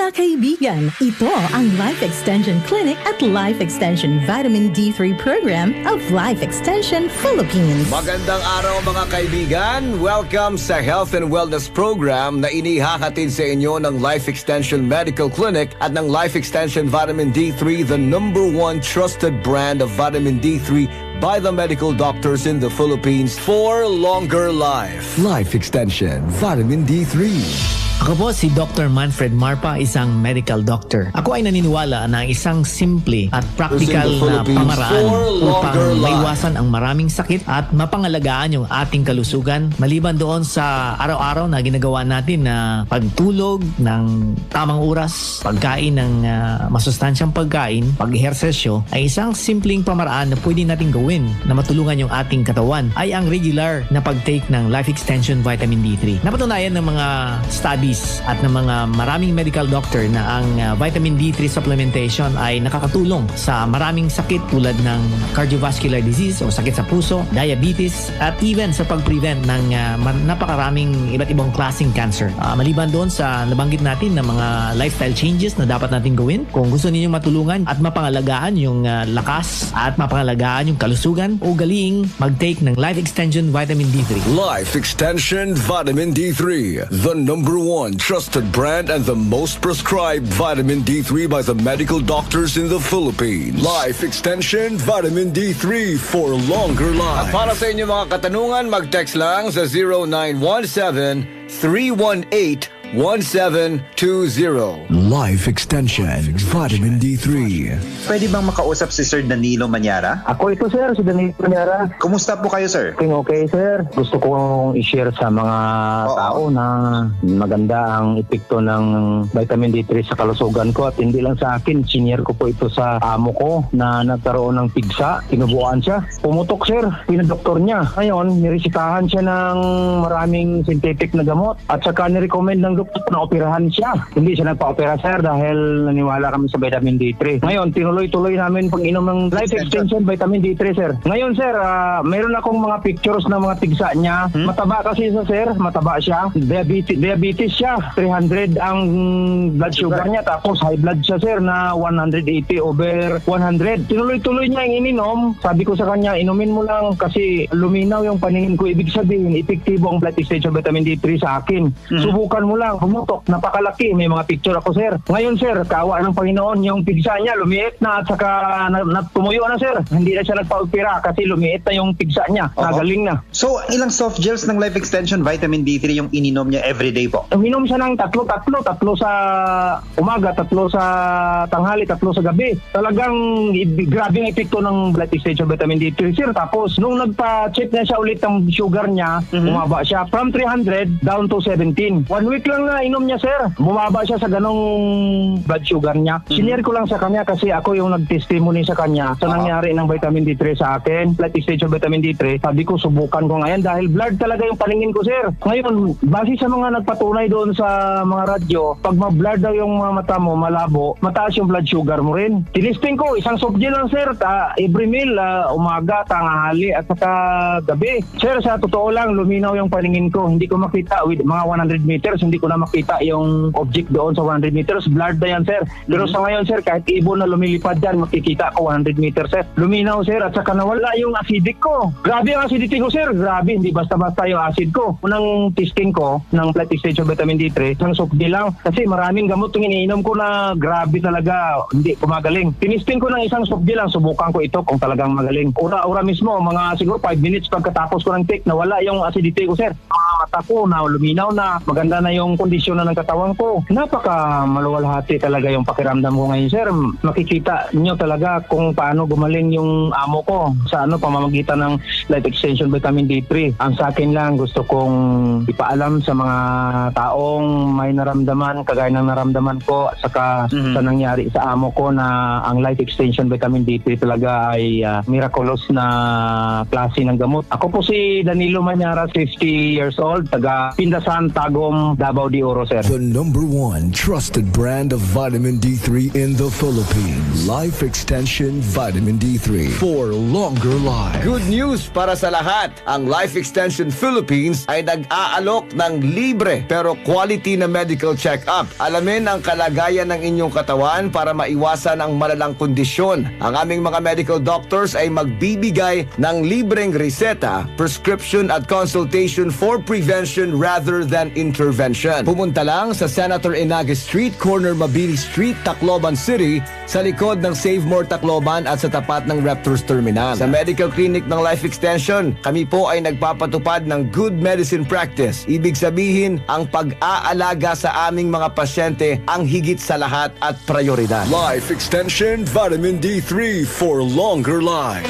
Mga kaibigan, ito ang Life Extension Clinic at Life Extension Vitamin D3 Program of Life Extension Philippines. Magandang araw mga kaibigan. Welcome sa Health and Wellness Program na inihahatid sa inyo ng Life Extension Medical Clinic at ng Life Extension Vitamin D3, the #1 trusted brand of vitamin D3 by the medical doctors in the Philippines for longer life. Life Extension Vitamin D3. Ako po si Dr. Manfred Marpa, isang medical doctor. Ako ay naniniwala na isang simple at practical na pamaraan upang maiwasan ang maraming sakit at mapangalagaan yung ating kalusugan maliban doon sa araw-araw na ginagawa natin na pagtulog ng tamang oras, pagkain ng masustansyang pagkain, pag-ehersesyo ay isang simpleng pamaraan na pwede natin gawin na matulungan yung ating katawan ay ang regular na pag-take ng Life Extension Vitamin D3. Napatunayan ng mga studies at ng mga maraming medical doctor na ang vitamin D3 supplementation ay nakakatulong sa maraming sakit tulad ng cardiovascular disease o sakit sa puso, diabetes at even sa pag-prevent ng napakaraming iba't ibang klaseng cancer. Maliban doon sa nabanggit natin na mga lifestyle changes na dapat natin gawin kung gusto ninyong matulungan at mapangalagaan yung lakas at mapangalagaan yung kalusugan o galing mag-take ng Life Extension Vitamin D3. Life Extension Vitamin D3, the #1 trusted brand and the most prescribed vitamin D3 by the medical doctors in the Philippines. Life Extension Vitamin D3 for longer life. At para sa inyo mga katanungan, mag-text lang sa 0917 318 1720. Life Extension Vitamin D3. Pwede bang makausap si Sir Danilo Manyara? Ako ito, sir, si Danilo Manyara. Kumusta po kayo, sir? Okay, sir. Gusto kong i-share sa mga tao na maganda ang epekto ng vitamin D3 sa kalusugan ko at hindi lang sa akin. Senior ko po ito sa amo ko na nagkaroon ng pigsa. Tinubuan siya. Pumutok, sir. Pinadoktor niya. Ngayon, niresitahan siya ng maraming synthetic na gamot at saka nirecommend ng doktor na operahan siya. Hindi siya nagpa-opera, sir, dahil naniwala kami sa vitamin D3. Ngayon, tinuloy-tuloy namin pag-inom ng Life Extension Vitamin D3, sir. Ngayon, sir, mayroon akong mga pictures ng mga tigsa niya. Mataba kasi siya, sir. Mataba siya. Diabetes siya. 300 ang blood sugar niya. Tapos high blood siya, sir, na 180/100. Tinuloy-tuloy niya yung ininom. Sabi ko sa kanya, inumin mo lang kasi luminaw yung paningin ko. Ibig sabihin, epektibo ang Life Extension Vitamin D3 sa akin. Subukan mo lang. Pumutok, napakalaki. May mga picture ako, sir. Ngayon, sir, kawa ng Panginoon, yung pigsa niya, lumiit na at saka tumuyo na, sir. Hindi na siya nagpa-opera kasi lumiit na yung pigsa niya. Nagaling na. So, ilang soft gels ng Life Extension Vitamin D3 yung ininom niya everyday po? Uminom siya ng tatlo sa umaga, 3 sa tanghali, 3 sa gabi. Talagang grabe ang epekto ng Life Extension Vitamin D3, sir. Tapos, nung nagpa-check na siya ulit ang sugar niya, bumaba siya from 300 down to 17. 1 week lang na inom niya, sir. Bumaba siya sa ganong blood sugar niya. Sinare ko lang sa kanya kasi ako yung nag-testimony sa kanya sa nangyari ng vitamin D3 sa akin. Life Extension Vitamin D3. Sabi ko, subukan ko ngayon dahil blood talaga yung paningin ko, sir. Ngayon, base sa mga nagpatunay doon sa mga radyo, pag ma-blood daw yung mga mata mo, malabo, mataas yung blood sugar mo rin. Tinisting ko, isang soft gel lang, sir. Every meal, umaga, tanghali, at saka gabi. Sir, sa totoo lang, luminaw yung paningin ko. Hindi ko makita with mga 100 meters, hindi ko na makita yung object doon sa 100 meters. Blurred na yan, sir. Pero sa ngayon, sir, kahit ibon na lumilipad dyan, makikita ko 100 meters, sir. Luminaw, sir, at saka nawala yung acidic ko. Grabe ang acidity ko, sir. Grabe, hindi basta-basta yung acid ko. Unang testing ko ng Life Extension Vitamin D3, isang soft gel lang. Kasi maraming gamot yung iniinom ko na grabe talaga, hindi kumagaling. Tinisting ko ng isang soft gel lang, subukan ko ito kung talagang magaling. Ura mismo, mga siguro 5 minutes pagkatapos ko ng take, nawala yung acidity ko, sir. Mata ko na luminaw na, maganda na yung kondisyon na ng katawan ko. Napaka maluwalhati talaga yung pakiramdam ko ngayon, sir. Makikita nyo talaga kung paano gumaling yung amo ko sa pamamagitan ng Life Extension Vitamin D3. Ang sa akin lang, gusto kong ipaalam sa mga taong may naramdaman, kagaya ng naramdaman ko, at saka sa nangyari sa amo ko na ang Life Extension Vitamin D3 talaga ay miraculous na klase ng gamot. Ako po si Danilo Manyara, 50 years old. old, taga Pindasan, Tagum, Davao de Oro, sir. The number one trusted brand of vitamin D3 in the Philippines. Life Extension Vitamin D3 for longer life. Good news para sa lahat. Ang Life Extension Philippines ay nag-aalok ng libre pero quality na medical check-up. Alamin ang kalagayan ng inyong katawan para maiwasan ang malalang kondisyon. Ang aming mga medical doctors ay magbibigay ng libreng reseta, prescription at consultation for prevention rather than intervention. Pumunta lang sa Senator Inague Street, corner Mabini Street, Tacloban City, sa likod ng Save More Tacloban at sa tapat ng Raptors Terminal. Sa medical clinic ng Life Extension, kami po ay nagpapatupad ng good medicine practice. Ibig sabihin, ang pag-aalaga sa aming mga pasyente ang higit sa lahat at prioridad. Life Extension Vitamin D3 for longer life.